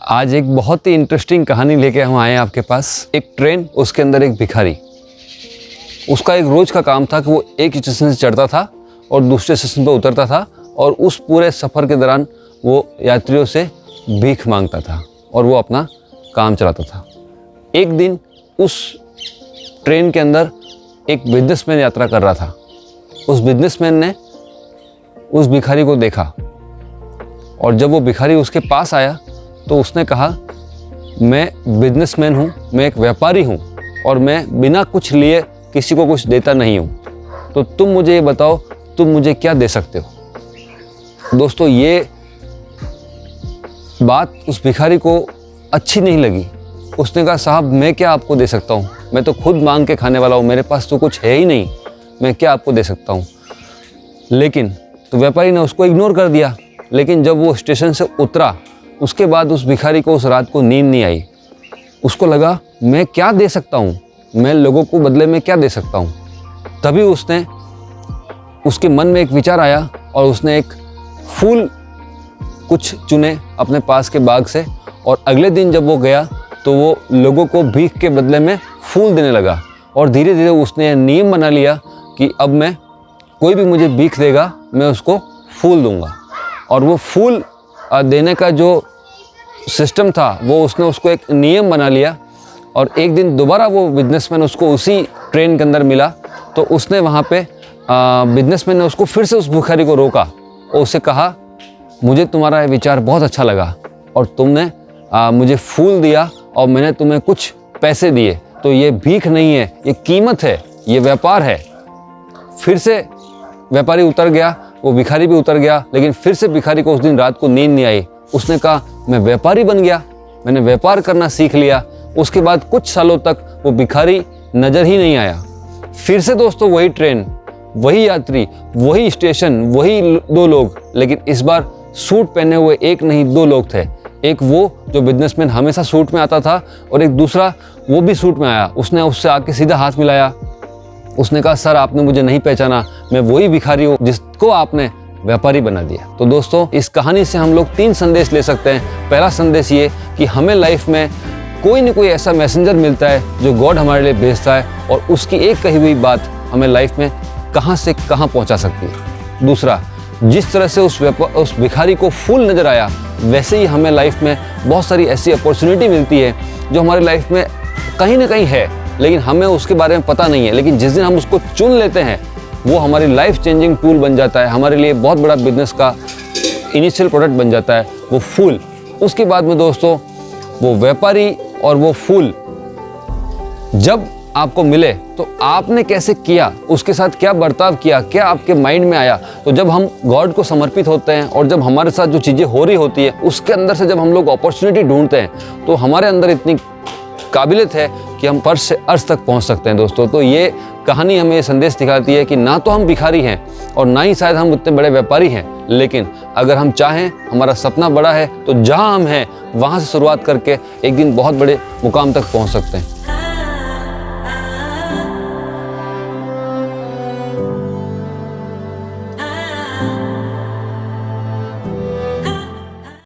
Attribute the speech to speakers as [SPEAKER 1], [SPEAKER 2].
[SPEAKER 1] आज एक बहुत ही इंटरेस्टिंग कहानी लेके हम आए हैं आपके पास। एक ट्रेन, उसके अंदर एक भिखारी। उसका एक रोज़ का काम था कि वो एक स्टेशन से चढ़ता था और दूसरे स्टेशन पर उतरता था और उस पूरे सफ़र के दौरान वो यात्रियों से भीख मांगता था और वो अपना काम चलाता था। एक दिन उस ट्रेन के अंदर एक बिजनेसमैन यात्रा कर रहा था। उस बिजनेसमैन ने उस भिखारी को देखा और जब वो भिखारी उसके पास आया तो उसने कहा, मैं बिजनेसमैन हूँ, मैं एक व्यापारी हूँ और मैं बिना कुछ लिए किसी को कुछ देता नहीं हूँ, तो तुम मुझे ये बताओ, तुम मुझे क्या दे सकते हो। दोस्तों, ये बात उस भिखारी को अच्छी नहीं लगी। उसने कहा, साहब मैं क्या आपको दे सकता हूँ, मैं तो खुद मांग के खाने वाला हूँ, मेरे पास तो कुछ है ही नहीं, मैं क्या आपको दे सकता हूँ। लेकिन तो व्यापारी ने उसको इग्नोर कर दिया। लेकिन जब वो स्टेशन से उतरा उसके बाद उस भिखारी को उस रात को नींद नहीं आई। उसको लगा, मैं क्या दे सकता हूँ, मैं लोगों को बदले में क्या दे सकता हूँ। तभी उसके मन में एक विचार आया और उसने एक फूल कुछ चुने अपने पास के बाग से और अगले दिन जब वो गया तो वो लोगों को भीख के बदले में फूल देने लगा। और धीरे धीरे उसने नियम बना लिया कि अब मैं, कोई भी मुझे भीख देगा मैं उसको फूल दूंगा। और वो फूल देने का जो सिस्टम था वो उसने उसको एक नियम बना लिया। और एक दिन दोबारा वो बिजनेसमैन उसको उसी ट्रेन के अंदर मिला तो उसने वहाँ पे बिजनेसमैन ने उसको फिर से उस भिखारी को रोका और उसे कहा, मुझे तुम्हारा ये विचार बहुत अच्छा लगा और तुमने मुझे फूल दिया और मैंने तुम्हें कुछ पैसे दिए, तो ये भीख नहीं है, ये कीमत है, ये व्यापार है। फिर से व्यापारी उतर गया, वो भिखारी भी उतर गया, लेकिन फिर से भिखारी को उस दिन रात को नींद नहीं आई। उसने कहा, मैं व्यापारी बन गया, मैंने व्यापार करना सीख लिया। उसके बाद कुछ सालों तक वो भिखारी नज़र ही नहीं आया। फिर से दोस्तों वही ट्रेन, वही यात्री, वही स्टेशन, वही दो लोग, लेकिन इस बार सूट पहने हुए एक नहीं दो लोग थे। एक वो जो बिजनेसमैन हमेशा सूट में आता था और एक दूसरा वो भी सूट में आया। उसने उससे आके सीधा हाथ मिलाया। उसने कहा, सर आपने मुझे नहीं पहचाना, मैं वही भिखारी हूँ जिसको आपने व्यापारी बना दिया। तो दोस्तों, इस कहानी से हम लोग 3 संदेश ले सकते हैं। पहला संदेश ये कि हमें लाइफ में कोई न कोई ऐसा मैसेंजर मिलता है जो गॉड हमारे लिए भेजता है और उसकी एक कही हुई बात हमें लाइफ में कहाँ से कहाँ पहुँचा सकती है। दूसरा, जिस तरह से उस भिखारी को फूल नज़र आया, वैसे ही हमें लाइफ में बहुत सारी ऐसी अपॉर्चुनिटी मिलती है जो हमारी लाइफ में कहीं ना कहीं है, लेकिन हमें उसके बारे में पता नहीं है। लेकिन जिस दिन हम उसको चुन लेते हैं वो हमारी लाइफ चेंजिंग टूल बन जाता है, हमारे लिए बहुत बड़ा बिजनेस का इनिशियल प्रोडक्ट बन जाता है वो फूल। उसके बाद में दोस्तों वो व्यापारी और वो फूल जब आपको मिले तो आपने कैसे किया, उसके साथ क्या बर्ताव किया, क्या आपके माइंड में आया। तो जब हम गॉड को समर्पित होते हैं और जब हमारे साथ जो चीज़ें हो रही होती है उसके अंदर से जब हम लोग अपॉर्चुनिटी ढूंढते हैं तो हमारे अंदर इतनी काबिलियत है कि हम फर्श से अर्श तक पहुंच सकते हैं। दोस्तों, तो ये कहानी हमें ये संदेश दिखाती है कि ना तो हम भिखारी हैं और ना ही शायद हम उतने बड़े व्यापारी हैं, लेकिन अगर हम चाहें, हमारा सपना बड़ा है, तो जहां हम हैं वहां से शुरुआत करके एक दिन बहुत बड़े मुकाम तक पहुंच सकते हैं।